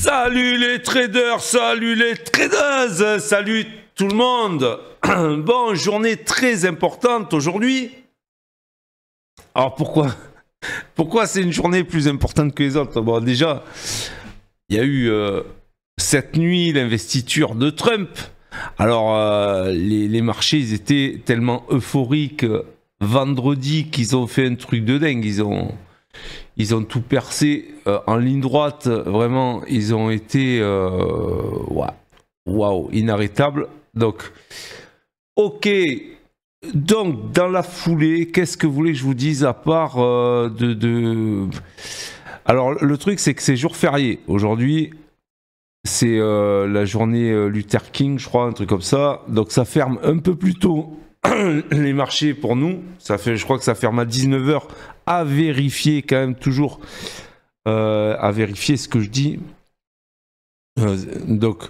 Salut les traders, salut les tradeuses, salut tout le monde. Bon, journée très importante aujourd'hui. Alors pourquoi c'est une journée plus importante que les autres? Bon, déjà, il y a eu cette nuit l'investiture de Trump. Alors les marchés, ils étaient tellement euphoriques vendredi qu'ils ont fait un truc de dingue. Ils ont tout percé en ligne droite. Vraiment, ils ont été waouh, inarrêtables. Donc, ok. Donc, dans la foulée, qu'est-ce que vous voulez que je vous dise à part Alors, le truc, c'est que c'est jour férié. Aujourd'hui, c'est la journée Luther King, je crois, un truc comme ça. Donc, ça ferme un peu plus tôt les marchés pour nous. Je crois que ça ferme à 19 h. À vérifier quand même toujours, à vérifier ce que je dis. Donc,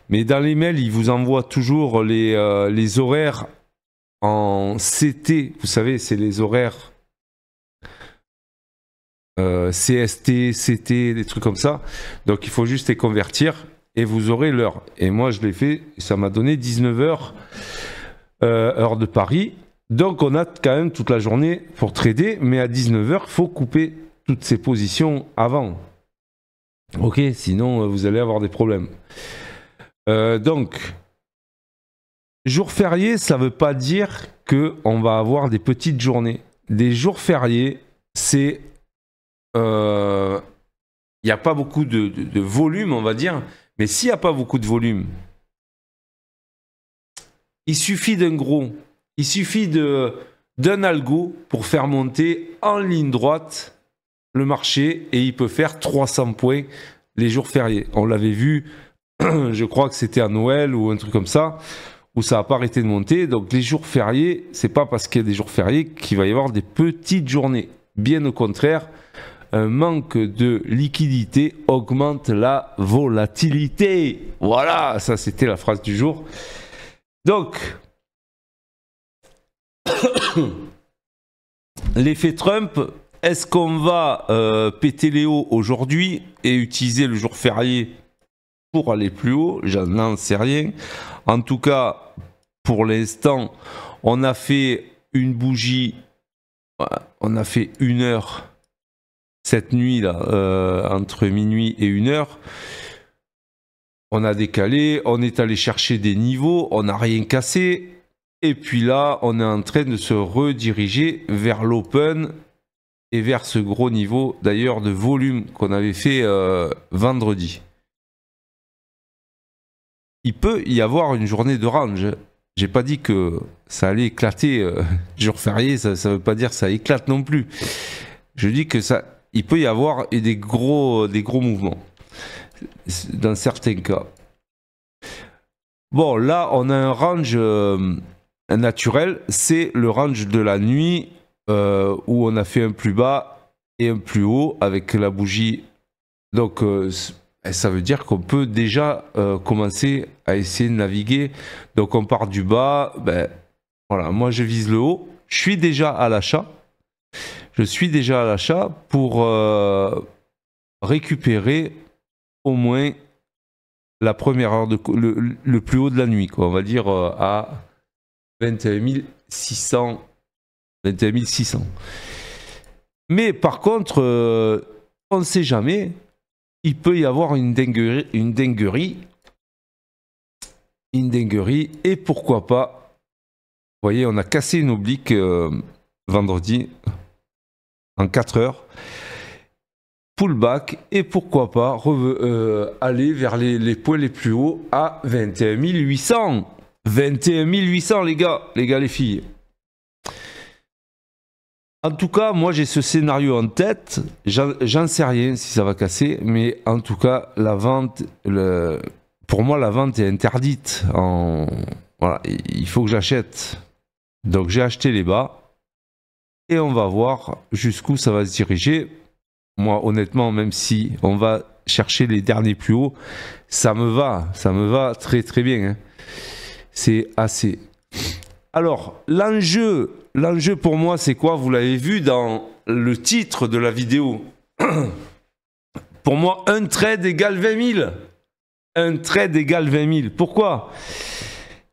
mais dans les mails, ils vous envoient toujours les horaires en CT. Vous savez, c'est les horaires CST, CT, des trucs comme ça. Donc, il faut juste les convertir et vous aurez l'heure. Et moi, je l'ai fait. Ça m'a donné 19 h, heure de Paris. Donc on a quand même toute la journée pour trader, mais à 19 h, il faut couper toutes ces positions avant. Ok, sinon vous allez avoir des problèmes. Donc, jour férié, ça ne veut pas dire qu'on va avoir des petites journées. Des jours fériés, c'est... Il n'y a pas beaucoup de volume, on va dire, mais s'il n'y a pas beaucoup de volume, il suffit d'un gros... Il suffit d'un algo pour faire monter en ligne droite le marché et il peut faire 300 points les jours fériés. On l'avait vu, je crois que c'était à Noël ou un truc comme ça, où ça n'a pas arrêté de monter. Donc les jours fériés, c'est pas parce qu'il y a des jours fériés qu'il va y avoir des petites journées. Bien au contraire, un manque de liquidité augmente la volatilité. Voilà, ça c'était la phrase du jour. Donc... l'effet Trump, est-ce qu'on va péter les hauts aujourd'hui et utiliser le jour férié pour aller plus haut? J'en n'en sais rien. En tout cas, pour l'instant, on a fait une bougie, on a fait 1 heure cette nuit là, entre minuit et 1 heure. On a décalé, on est allé chercher des niveaux, on n'a rien cassé. Et puis là, on est en train de se rediriger vers l'open et vers ce gros niveau d'ailleurs de volume qu'on avait fait vendredi. Il peut y avoir une journée de range. J'ai pas dit que ça allait éclater jour férié, ça veut pas dire que ça éclate non plus. Je dis que il peut y avoir des gros mouvements dans certains cas. Bon, là, on a un range... naturel, c'est le range de la nuit où on a fait un plus bas et un plus haut avec la bougie. Donc ça veut dire qu'on peut déjà commencer à essayer de naviguer. Donc on part du bas, ben voilà, moi je vise le haut, je suis déjà à l'achat. Je suis déjà à l'achat pour récupérer au moins la première heure le plus haut de la nuit, quoi. On va dire à 21 600. Mais par contre, on ne sait jamais, il peut y avoir une dinguerie, et pourquoi pas, vous voyez, on a cassé une oblique vendredi en 4 heures, pullback, et pourquoi pas aller vers les points les plus hauts à 21 800. 21 800 les gars, les filles. En tout cas, moi j'ai ce scénario en tête. J'en sais rien si ça va casser, mais en tout cas, la vente, pour moi, la vente est interdite. Voilà, il faut que j'achète. Donc j'ai acheté les bas et on va voir jusqu'où ça va se diriger. Moi, honnêtement, même si on va chercher les derniers plus hauts, ça me va très très bien. Hein. C'est assez. Alors, l'enjeu pour moi, c'est quoi? Vous l'avez vu dans le titre de la vidéo. Pour moi, un trade égale 20 000. Un trade égale 20 000. Pourquoi?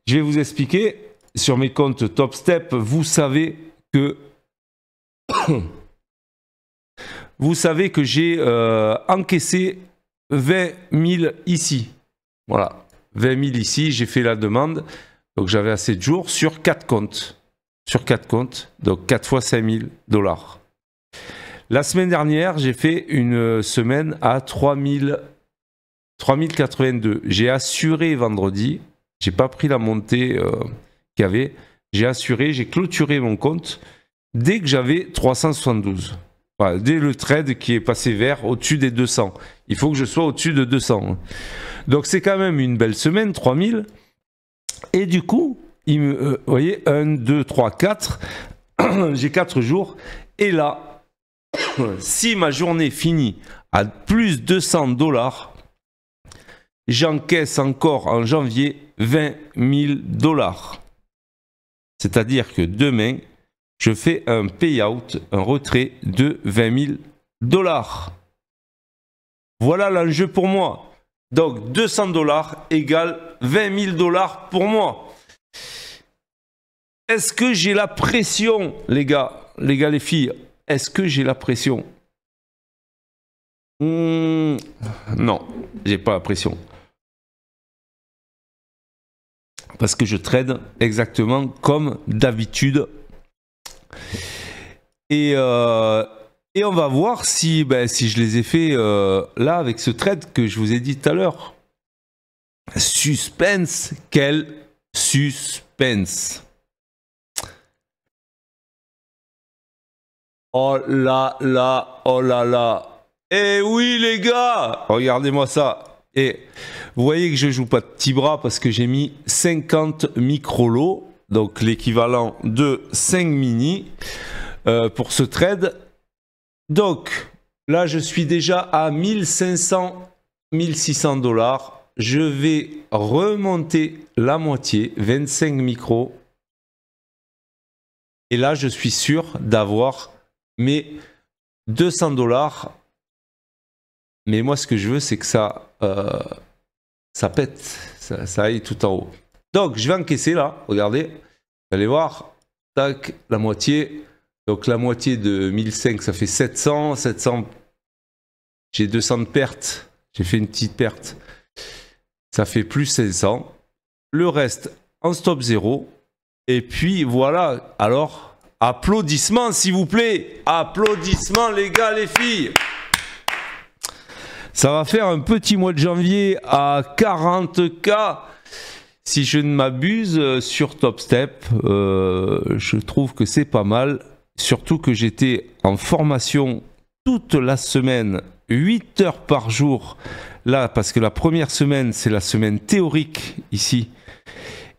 Je vais vous expliquer. Sur mes comptes Top Step, vous savez que j'ai encaissé 20 000 ici. Voilà, 20 000 ici, j'ai fait la demande. Donc j'avais assez de jours sur 4 comptes. Sur 4 comptes, donc 4 fois 5 000 $. La semaine dernière, j'ai fait une semaine à 3082. J'ai assuré vendredi. J'ai pas pris la montée qu'il y avait. J'ai assuré, j'ai clôturé mon compte dès que j'avais 372. Voilà, dès le trade qui est passé vert au-dessus des 200. Il faut que je sois au-dessus de 200. Donc c'est quand même une belle semaine, 3000. Et du coup, vous voyez, 1, 2, 3, 4. J'ai 4 jours. Et là, si ma journée finit à plus de 200 $, j'encaisse encore en janvier 20 000 $. C'est-à-dire que demain, je fais un payout, un retrait de 20 000 $. Voilà l'enjeu pour moi. Donc 200 $ égale 20 000 $ pour moi. Est-ce que j'ai la pression, les gars, les filles? Est-ce que j'ai la pression? Non, j'ai pas la pression. Parce que je trade exactement comme d'habitude. Et on va voir si je les ai fait là avec ce trade que je vous ai dit tout à l'heure. Suspense, quel suspense. Oh là là, oh là là. Eh oui les gars, regardez-moi ça. Et vous voyez que je joue pas de petits bras parce que j'ai mis 50 micro-lots, donc l'équivalent de 5 mini pour ce trade. Donc là je suis déjà à 1500, 1600 $. Je vais remonter la moitié, 25 micros. Et là je suis sûr d'avoir mes 200 $. Mais moi ce que je veux c'est que ça pète, ça aille tout en haut. Donc je vais encaisser là, regardez, vous allez voir, tac, la moitié. Donc la moitié de 1005 ça fait 700, 700, j'ai 200 de perte, j'ai fait une petite perte, ça fait plus 500. Le reste en stop 0. Et puis voilà, alors applaudissements s'il vous plaît, applaudissements les gars, les filles. Ça va faire un petit mois de janvier à 40K. Si je ne m'abuse sur Top Step, je trouve que c'est pas mal. Surtout que j'étais en formation toute la semaine, 8 heures par jour. Là, parce que la première semaine, c'est la semaine théorique ici.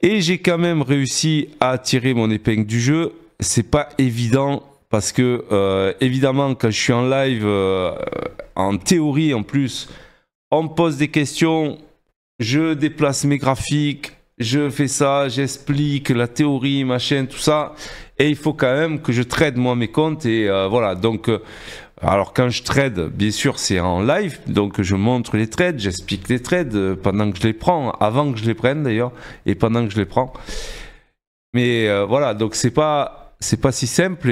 Et j'ai quand même réussi à tirer mon épingle du jeu. C'est pas évident. Parce que, évidemment, quand je suis en live, en théorie en plus, on me pose des questions, je déplace mes graphiques, je fais ça, j'explique la théorie, machin, tout ça. Et il faut quand même que je trade moi mes comptes. Et voilà, donc, alors quand je trade, bien sûr, c'est en live. Donc je montre les trades, j'explique les trades pendant que je les prends, avant que je les prenne d'ailleurs, et pendant que je les prends. Mais voilà, donc c'est pas si simple,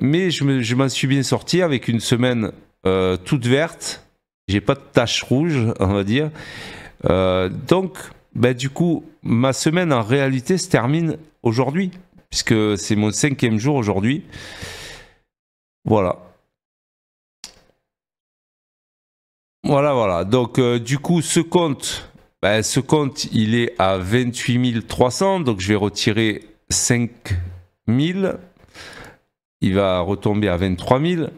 mais je m'en suis bien sorti avec une semaine toute verte. J'ai pas de tache rouge, on va dire. Donc, du coup, ma semaine en réalité se termine aujourd'hui, puisque c'est mon 5e jour aujourd'hui. Voilà. Voilà. Donc, du coup, ce compte, il est à 28 300. Donc, je vais retirer 5 000, il va retomber à 23 000.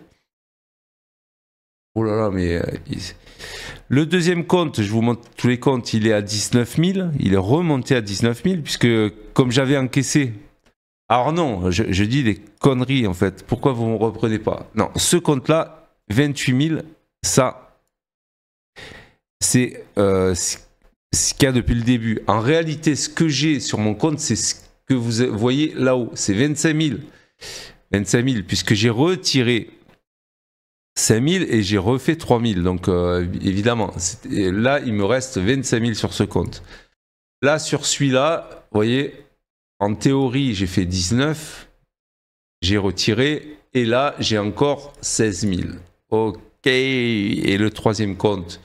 Oh là là, mais le deuxième compte, je vous montre tous les comptes, il est à 19 000. Il est remonté à 19 000 puisque comme j'avais encaissé. Alors non, je dis des conneries en fait. Pourquoi vous ne me reprenez pas? Non, ce compte-là, 28 000, ça, c'est ce qu'il y a depuis le début. En réalité, ce que j'ai sur mon compte, c'est ce que vous voyez là-haut, c'est 25 000. 25 000, puisque j'ai retiré 5000 et j'ai refait 3000. Donc évidemment, là il me reste 25 000 sur ce compte. Là sur celui-là, vous voyez, en théorie j'ai fait 19, j'ai retiré et là j'ai encore 16 000. Ok, et le troisième compte,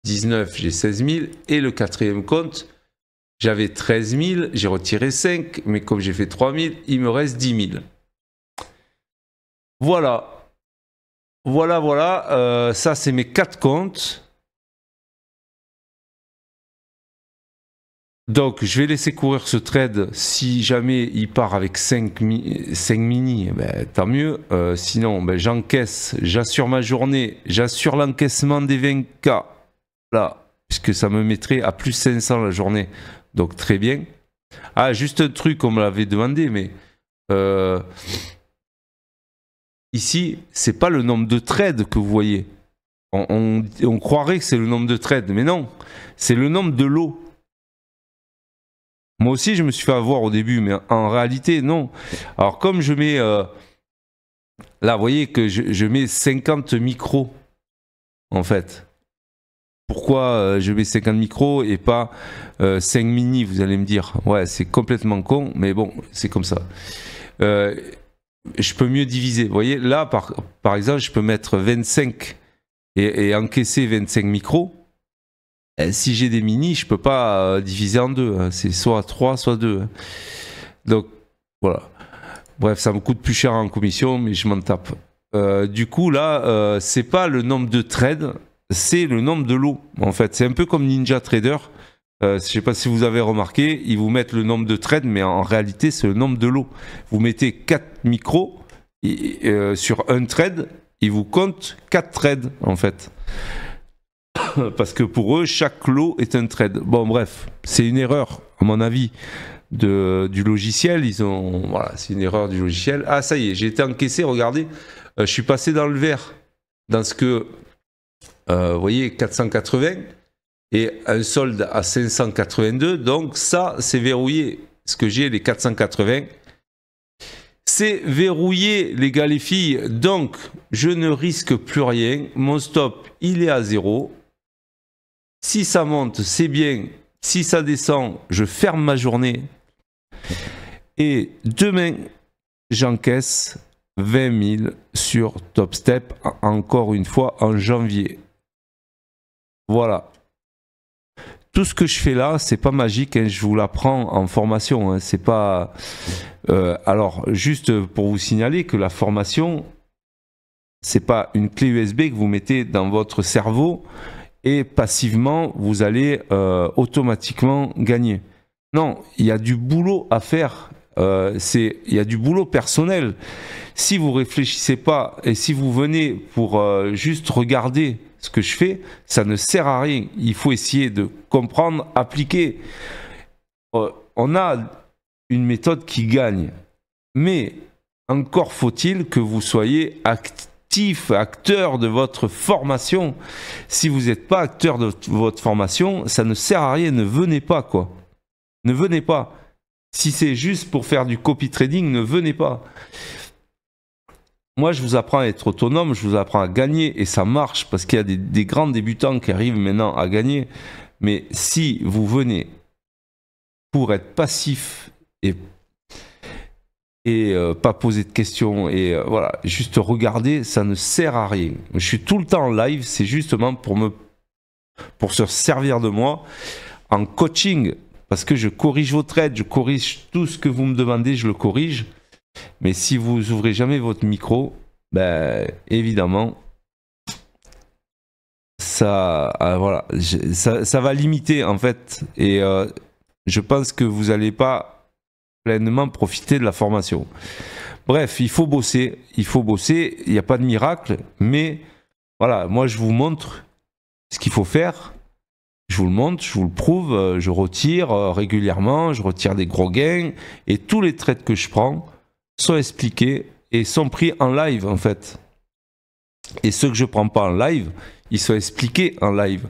19, j'ai 16 000 et le quatrième compte, j'avais 13 000, j'ai retiré 5, mais comme j'ai fait 3 000, il me reste 10 000. Voilà. Voilà. Ça, c'est mes 4 comptes. Donc, je vais laisser courir ce trade. Si jamais il part avec 5 mini, ben, tant mieux. Sinon, ben, j'encaisse, j'assure ma journée, j'assure l'encaissement des 20K. Là, puisque ça me mettrait à plus 500 la journée. Donc, très bien. Ah, juste un truc, on me l'avait demandé, mais... ici, c'est pas le nombre de trades que vous voyez. On croirait que c'est le nombre de trades, mais non, c'est le nombre de lots. Moi aussi, je me suis fait avoir au début, mais en réalité, non. Alors, comme je mets... là, vous voyez que je mets 50 micros, en fait. Pourquoi je mets 50 micros et pas 5 mini, vous allez me dire. Ouais, c'est complètement con, mais bon, c'est comme ça. Je peux mieux diviser. Vous voyez, là, par exemple, je peux mettre 25 et encaisser 25 micros. Et si j'ai des mini, je ne peux pas diviser en deux. Hein. C'est soit 3, soit 2. Hein. Donc, voilà. Bref, ça me coûte plus cher en commission, mais je m'en tape. Du coup, là, c'est pas le nombre de trades, c'est le nombre de lots. En fait, c'est un peu comme Ninja Trader. Je ne sais pas si vous avez remarqué, ils vous mettent le nombre de trades, mais en réalité, c'est le nombre de lots. Vous mettez 4 micros sur un trade, ils vous comptent 4 trades, en fait. Parce que pour eux, chaque lot est un trade. Bon, bref, c'est une erreur, à mon avis, du logiciel. Voilà, c'est une erreur du logiciel. Ah, ça y est, j'ai été encaissé, regardez. Je suis passé dans le vert, dans ce que, vous voyez, 480. Et un solde à 582, donc ça c'est verrouillé. Ce que j'ai, les 480, c'est verrouillé les gars les filles, donc je ne risque plus rien, mon stop il est à 0. Si ça monte c'est bien, si ça descend je ferme ma journée et demain j'encaisse 20 000 sur Top Step, encore une fois en janvier. Voilà. Tout ce que je fais là, c'est pas magique, hein, je vous l'apprends en formation. Hein, c'est pas. Alors, juste pour vous signaler que la formation, c'est pas une clé USB que vous mettez dans votre cerveau et passivement vous allez automatiquement gagner. Non, il y a du boulot à faire. Il y a du boulot personnel. Si vous réfléchissez pas et si vous venez pour juste regarder ce que je fais, ça ne sert à rien. Il faut essayer de comprendre, appliquer. On a une méthode qui gagne. Mais encore faut-il que vous soyez actif, acteur de votre formation. Si vous n'êtes pas acteur de votre formation, ça ne sert à rien. Ne venez pas, quoi. Ne venez pas. Si c'est juste pour faire du copy trading, ne venez pas. Moi, je vous apprends à être autonome, je vous apprends à gagner et ça marche parce qu'il y a des grands débutants qui arrivent maintenant à gagner. Mais si vous venez pour être passif et pas poser de questions et voilà, juste regarder, ça ne sert à rien. Je suis tout le temps en live, c'est justement pour se servir de moi en coaching parce que je corrige vos trades, je corrige tout ce que vous me demandez, je le corrige. Mais si vous ouvrez jamais votre micro, ben évidemment, ça, voilà, ça va limiter en fait. Et je pense que vous n'allez pas pleinement profiter de la formation. Bref, il faut bosser, il n'y a pas de miracle, mais voilà, moi je vous montre ce qu'il faut faire. Je vous le montre, je vous le prouve, je retire régulièrement, je retire des gros gains et tous les trades que je prends sont expliqués et sont pris en live en fait. Et ceux que je ne prends pas en live, ils sont expliqués en live.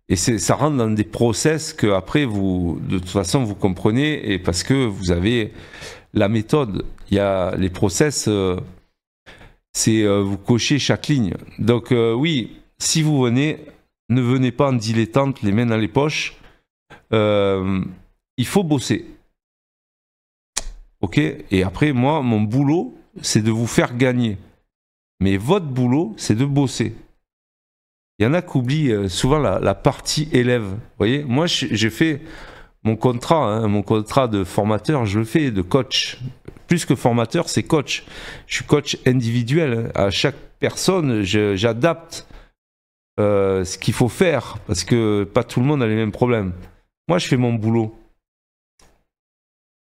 Et ça rentre dans des process que après vous, de toute façon, vous comprenez et parce que vous avez la méthode. Il y a les process, c'est vous cochez chaque ligne. Donc oui, si vous venez, ne venez pas en dilettante, les mains dans les poches. Il faut bosser. Ok? Et après, moi, mon boulot, c'est de vous faire gagner. Mais votre boulot, c'est de bosser. Il y en a qui oublient souvent la partie élève. Vous voyez? Moi, j'ai fait mon contrat de formateur, je le fais de coach. Plus que formateur, c'est coach. Je suis coach individuel. À chaque personne, j'adapte ce qu'il faut faire parce que pas tout le monde a les mêmes problèmes. Moi, je fais mon boulot.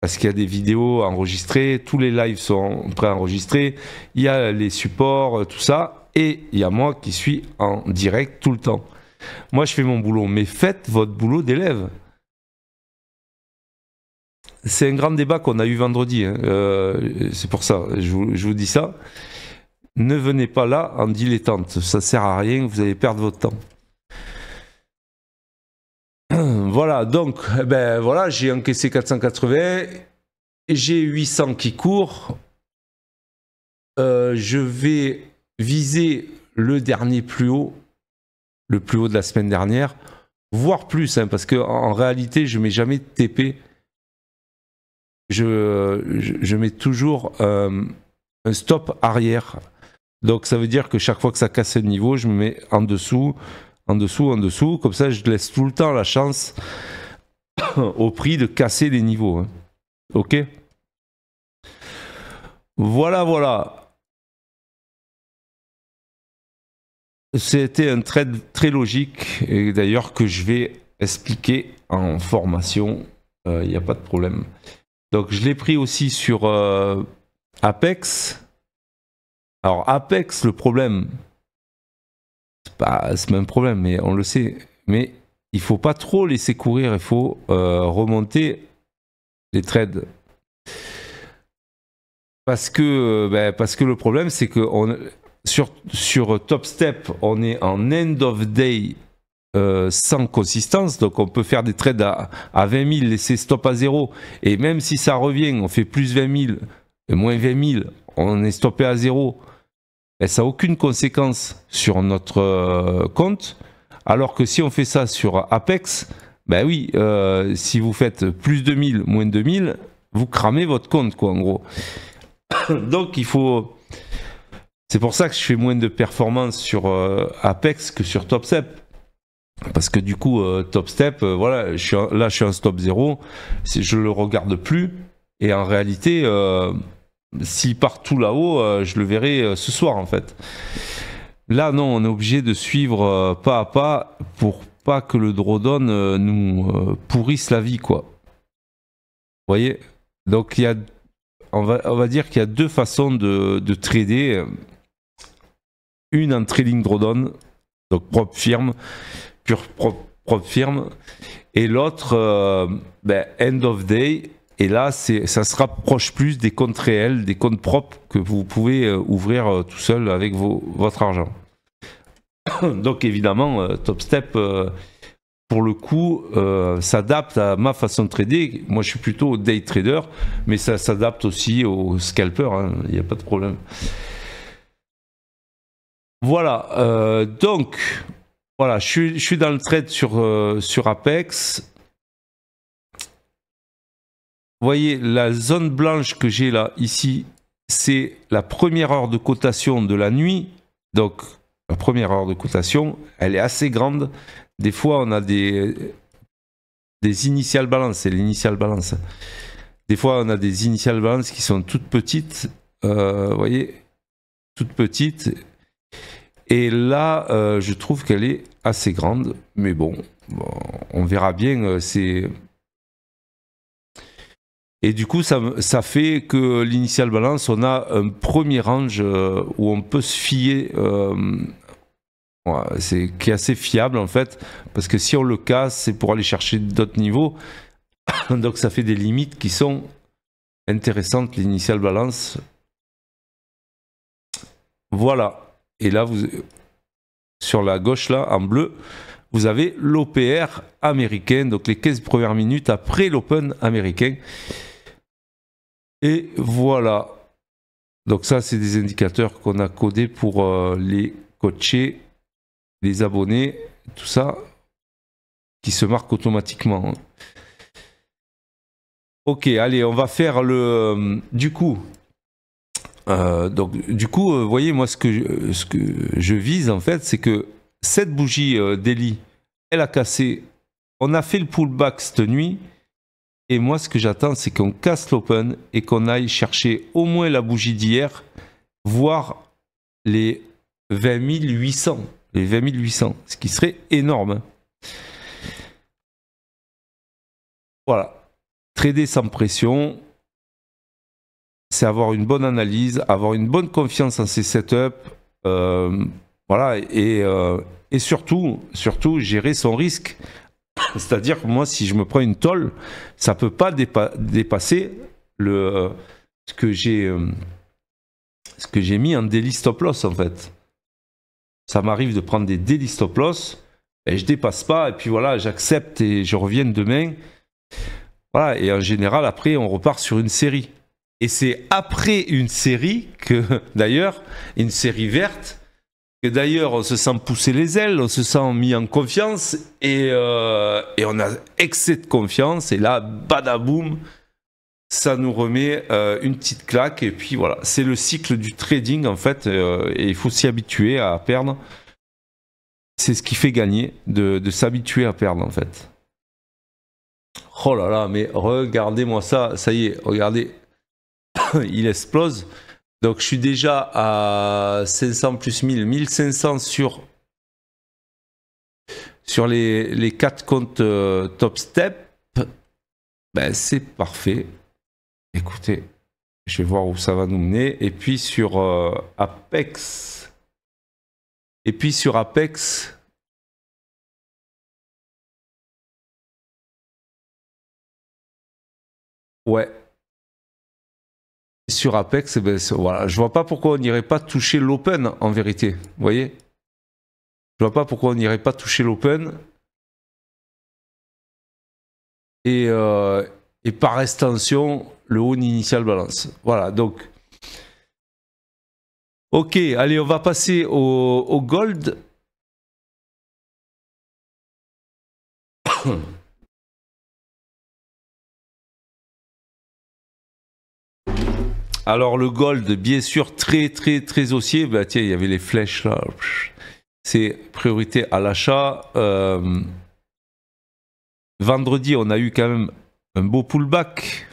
Parce qu'il y a des vidéos enregistrées, tous les lives sont préenregistrés, il y a les supports, tout ça, et il y a moi qui suis en direct tout le temps. Moi, je fais mon boulot, mais faites votre boulot d'élève. C'est un grand débat qu'on a eu vendredi, hein. C'est pour ça, je vous dis ça. Ne venez pas là en dilettante, ça sert à rien, vous allez perdre votre temps. Voilà, donc, ben voilà, j'ai encaissé 480, j'ai 800 qui courent. Je vais viser le dernier plus haut, le plus haut de la semaine dernière, voire plus, hein, parce qu'en réalité, je ne mets jamais de TP. Je mets toujours un stop arrière. Donc ça veut dire que chaque fois que ça casse le niveau, je me mets en dessous. Comme ça, je laisse tout le temps la chance au prix de casser les niveaux. Hein. Ok? Voilà. C'était un trade très logique, et d'ailleurs que je vais expliquer en formation. Il n'y a pas de problème. Donc, je l'ai pris aussi sur Apex. Alors, Apex, le problème, c'est même un problème, mais on le sait. Mais il faut pas trop laisser courir, il faut remonter les trades. Parce que le problème, c'est que sur Top Step, on est en end of day sans consistance. Donc on peut faire des trades à 20 000, laisser stop à 0. Et même si ça revient, on fait plus 20 000 et moins 20 000, on est stoppé à 0. Et ça n'a aucune conséquence sur notre compte. Alors que si on fait ça sur Apex, ben oui, si vous faites plus 2000, moins 2000, vous cramez votre compte, quoi, en gros. Donc il faut... C'est pour ça que je fais moins de performance sur Apex que sur Top Step. Parce que du coup, Top Step, voilà, là je suis en stop 0, je le regarde plus. Et en réalité... s'il part tout là-haut, je le verrai ce soir en fait. Là non, on est obligé de suivre pas à pas pour pas que le drawdown nous pourrisse la vie, quoi. Vous voyez? Donc on va dire qu'il y a deux façons de trader. Une en trading drawdown, donc propre firme, propre firme, et l'autre end of day. Et là, ça se rapproche plus des comptes réels, des comptes propres que vous pouvez ouvrir tout seul avec votre argent. Donc évidemment, Top Step, pour le coup, s'adapte à ma façon de trader. Moi, je suis plutôt day trader, mais ça s'adapte aussi aux scalpers, hein, il n'y a pas de problème. Voilà, donc, voilà, je suis dans le trade sur Apex. Vous voyez, la zone blanche que j'ai là, ici, c'est la première heure de cotation de la nuit. Donc, la première heure de cotation, elle est assez grande. Des fois, on a des initial balance, c'est l'initial balance. Des fois, on a des initial balance qui sont toutes petites. Vous voyez, toutes petites. Et là, je trouve qu'elle est assez grande. Mais bon, on verra bien. Et du coup, ça fait que l'initial balance, on a un premier range où on peut se fier, qui est assez fiable en fait, parce que si on le casse, c'est pour aller chercher d'autres niveaux. Donc ça fait des limites qui sont intéressantes, l'initial balance. Voilà. Et là, sur la gauche, là, en bleu, vous avez l'OPR américain, donc les 15 premières minutes après l'Open américain. Et voilà. Donc ça, c'est des indicateurs qu'on a codés pour les coachés, les abonnés, tout ça, qui se marquent automatiquement. Ok, allez, on va faire le... du coup, vous voyez, moi, ce que je vise, en fait, c'est que cette bougie daily, elle a cassé. On a fait le pullback cette nuit. Et moi, ce que j'attends, c'est qu'on casse l'open et qu'on aille chercher au moins la bougie d'hier, voire les 20 800. Les 20 800, ce qui serait énorme. Voilà. Trader sans pression, c'est avoir une bonne analyse, avoir une bonne confiance en ses setups. Voilà. Et surtout, gérer son risque. C'est-à-dire que moi, si je me prends une tôle, ça ne peut pas dépasser ce que j'ai mis en daily stop loss, en fait. Ça m'arrive de prendre des daily stop loss, et je ne dépasse pas, et puis voilà, j'accepte et je reviens demain. Voilà, et en général, après, on repart sur une série. Et c'est après une série que, d'ailleurs, une série verte, que d'ailleurs on se sent pousser les ailes, on se sent mis en confiance et on a excès de confiance et là, badaboum, ça nous remet une petite claque et puis voilà, c'est le cycle du trading en fait et il faut s'y habituer à perdre. C'est ce qui fait gagner, de s'habituer à perdre en fait. Oh là là, mais regardez-moi ça, ça y est, regardez, il explose. Donc je suis déjà à 500 plus 1000, 1500 sur les 4 comptes top step. Ben, c'est parfait. Écoutez, je vais voir où ça va nous mener. Et puis sur Apex. Ouais. Sur Apex, ben, voilà, je vois pas pourquoi on n'irait pas toucher l'open en vérité. Vous voyez? Je vois pas pourquoi on n'irait pas toucher l'open. Et par extension, le haut initial balance. Voilà, donc. Ok, allez, on va passer au gold. Alors le gold, bien sûr, très haussier. Bah, tiens, il y avait les flèches là. C'est priorité à l'achat. Vendredi, on a eu quand même un beau pullback.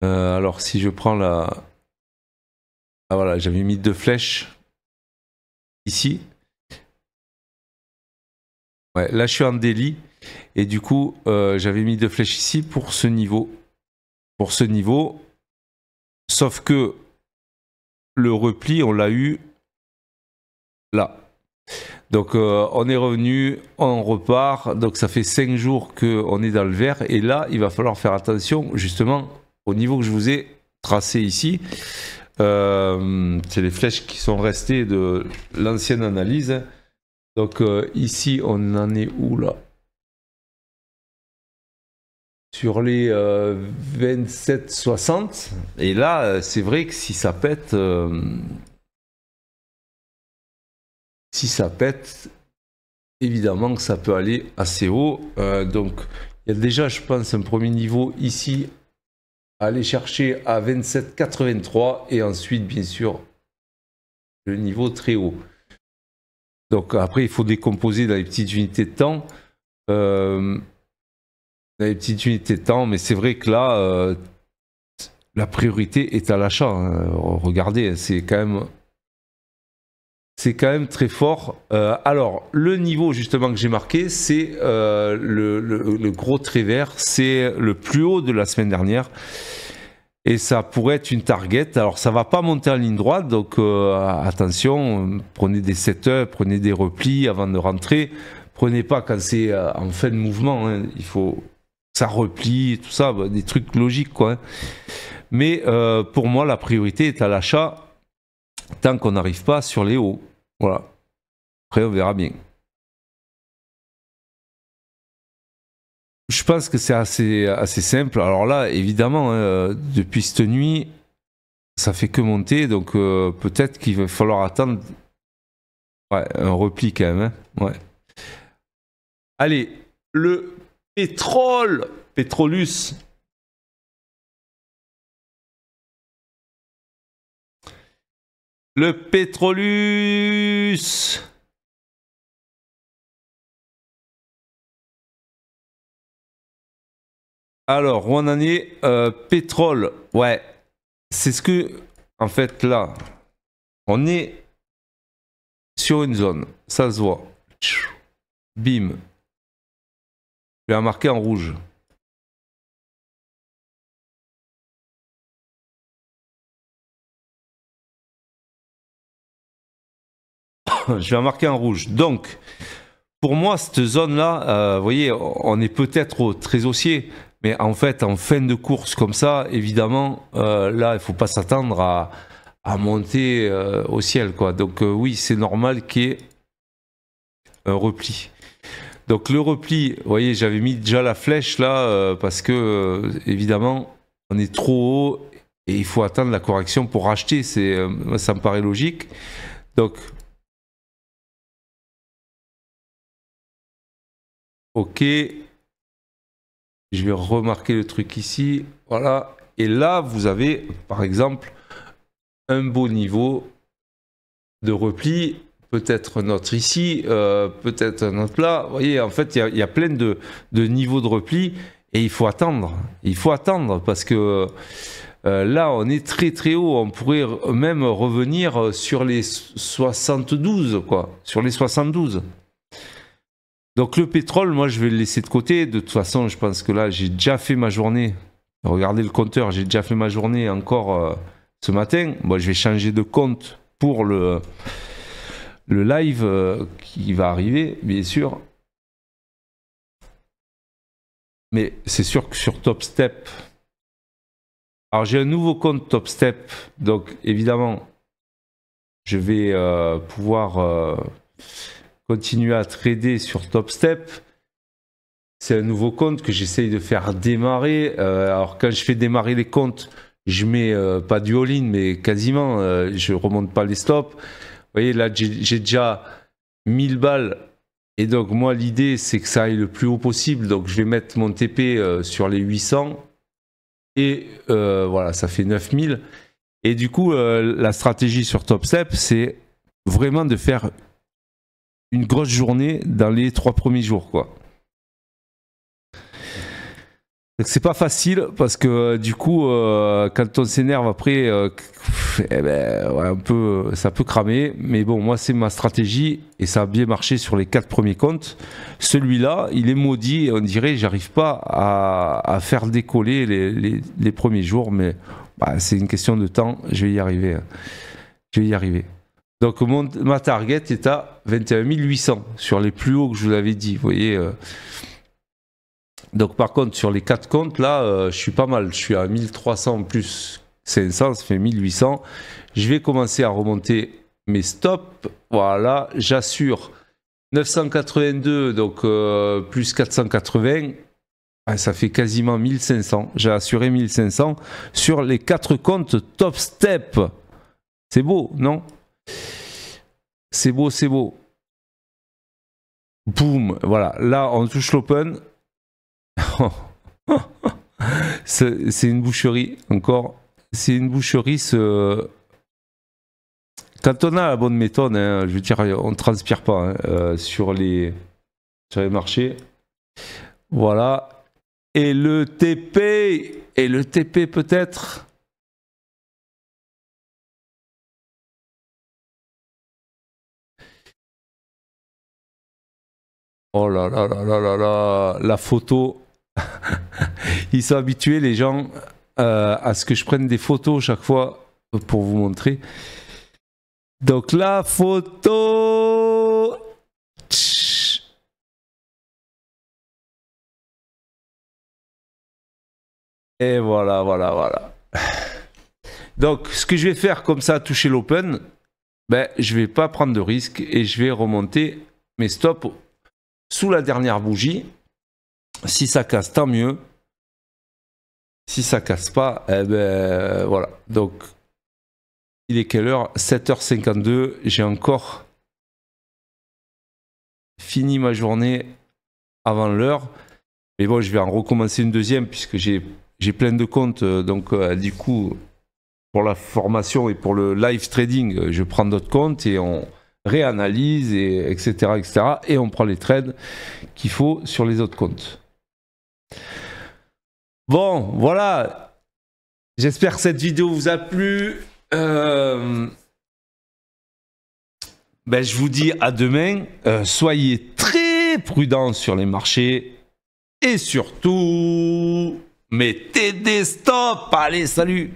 Alors si je prends la... Ah voilà, j'avais mis 2 flèches ici. Ouais, là je suis en daily. Et du coup, j'avais mis 2 flèches ici pour ce niveau. Sauf que le repli, on l'a eu là. Donc on est revenu, on repart. Donc ça fait 5 jours qu'on est dans le vert. Et là, il va falloir faire attention justement au niveau que je vous ai tracé ici. C'est les flèches qui sont restées de l'ancienne analyse. Donc ici, on en est où là? Sur les 27,60. Et là, c'est vrai que si ça pète, évidemment que ça peut aller assez haut. Donc, il y a déjà, je pense, un premier niveau ici à aller chercher à 27,83 et ensuite, bien sûr, le niveau très haut. Donc, après, il faut décomposer dans les petites unités de temps. Mais c'est vrai que là, la priorité est à l'achat. Hein. Regardez, c'est quand même très fort. Alors, le niveau justement que j'ai marqué, c'est le gros trait vert. C'est le plus haut de la semaine dernière. Et ça pourrait être une target. Alors, ça ne va pas monter en ligne droite. Donc, attention, prenez des setups, prenez des replis avant de rentrer. Prenez pas quand c'est en fin de mouvement. Hein. Il faut... ça replie, tout ça, des trucs logiques quoi. Hein. Mais pour moi, la priorité est à l'achat tant qu'on n'arrive pas sur les hauts. Voilà. Après, on verra bien. Je pense que c'est assez simple. Alors là, évidemment, hein, depuis cette nuit, ça fait que monter, donc peut-être qu'il va falloir attendre un repli quand même. Hein. Ouais. Allez, le pétrole, Petrolus. Le Petrolus. Alors, où on en est pétrole, ouais. C'est ce que, en fait, là, on est sur une zone. Ça se voit. Bim. Je vais la marquer en rouge. Je vais la marquer en rouge. Donc, pour moi, cette zone-là, vous voyez, on est peut-être très haussier. Mais en fait, en fin de course comme ça, évidemment, là, il ne faut pas s'attendre à monter au ciel, quoi. Donc oui, c'est normal qu'il y ait un repli. Donc le repli, vous voyez, j'avais mis déjà la flèche là, parce que, évidemment, on est trop haut et il faut attendre la correction pour racheter. Ça me paraît logique. Donc, ok. Je vais remarquer le truc ici, voilà. Et là, vous avez, par exemple, un beau niveau de repli. Peut-être un autre ici, peut-être un autre là. Vous voyez, en fait, il y a plein de niveaux de repli. Et il faut attendre. Il faut attendre parce que là, on est très très haut. On pourrait même revenir sur les 72, quoi. Sur les 72. Donc le pétrole, moi je vais le laisser de côté. De toute façon, je pense que là, j'ai déjà fait ma journée. Regardez le compteur, j'ai déjà fait ma journée encore ce matin. Moi, je vais changer de compte pour le live qui va arriver, bien sûr. Mais c'est sûr que sur Top Step, alors j'ai un nouveau compte Top Step, donc évidemment, je vais pouvoir continuer à trader sur Top Step. C'est un nouveau compte que j'essaye de faire démarrer. Alors quand je fais démarrer les comptes, je mets pas du all-in, mais quasiment, je remonte pas les stops. Vous voyez, là j'ai déjà 1000 balles. Et donc moi l'idée c'est que ça aille le plus haut possible. Donc je vais mettre mon TP sur les 800. Et voilà, ça fait 9000. Et du coup, la stratégie sur Top Step, c'est vraiment de faire une grosse journée dans les 3 premiers jours, quoi. C'est pas facile parce que du coup, quand on s'énerve après, eh ben, ouais, ça peut cramer. Mais bon, moi c'est ma stratégie et ça a bien marché sur les 4 premiers comptes. Celui-là, il est maudit. On dirait, j'arrive pas à faire décoller les premiers jours, mais bah, c'est une question de temps. Je vais y arriver. Je vais y arriver. Donc ma target est à 21 800 sur les plus hauts que je vous l'avais dit. Vous voyez. Donc par contre sur les 4 comptes là, je suis pas mal. Je suis à 1300 plus 500, ça fait 1800. Je vais commencer à remonter mes stops. Voilà, j'assure 982, donc plus 480. Ça fait quasiment 1500. J'ai assuré 1500 sur les 4 comptes Top Step. C'est beau, non? C'est beau, c'est beau. Boum, voilà. Là, on touche l'open. C'est une boucherie, encore. C'est une boucherie. Quand on a la bonne méthode, hein, je veux dire, on ne transpire pas hein, sur les marchés. Voilà. Et le TP peut-être. Oh là là là là là là, la photo. Ils sont habitués, les gens, à ce que je prenne des photos chaque fois pour vous montrer. Donc la photo. Et voilà, voilà, voilà. Donc ce que je vais faire comme ça, toucher l'open, ben, je vais pas prendre de risque et je vais remonter mes stops sous la dernière bougie. Si ça casse, tant mieux. Si ça casse pas, eh ben voilà. Donc Il est quelle heure? 7h52. J'ai encore fini ma journée avant l'heure. Mais bon, je vais en recommencer une deuxième puisque j'ai plein de comptes. Donc, du coup, pour la formation et pour le live trading, je prends d'autres comptes et on réanalyse, et etc., etc. Et on prend les trades qu'il faut sur les autres comptes. Bon, voilà. J'espère que cette vidéo vous a plu. Je vous dis à demain. Soyez très prudents sur les marchés. Et surtout, mettez des stops. Allez, salut!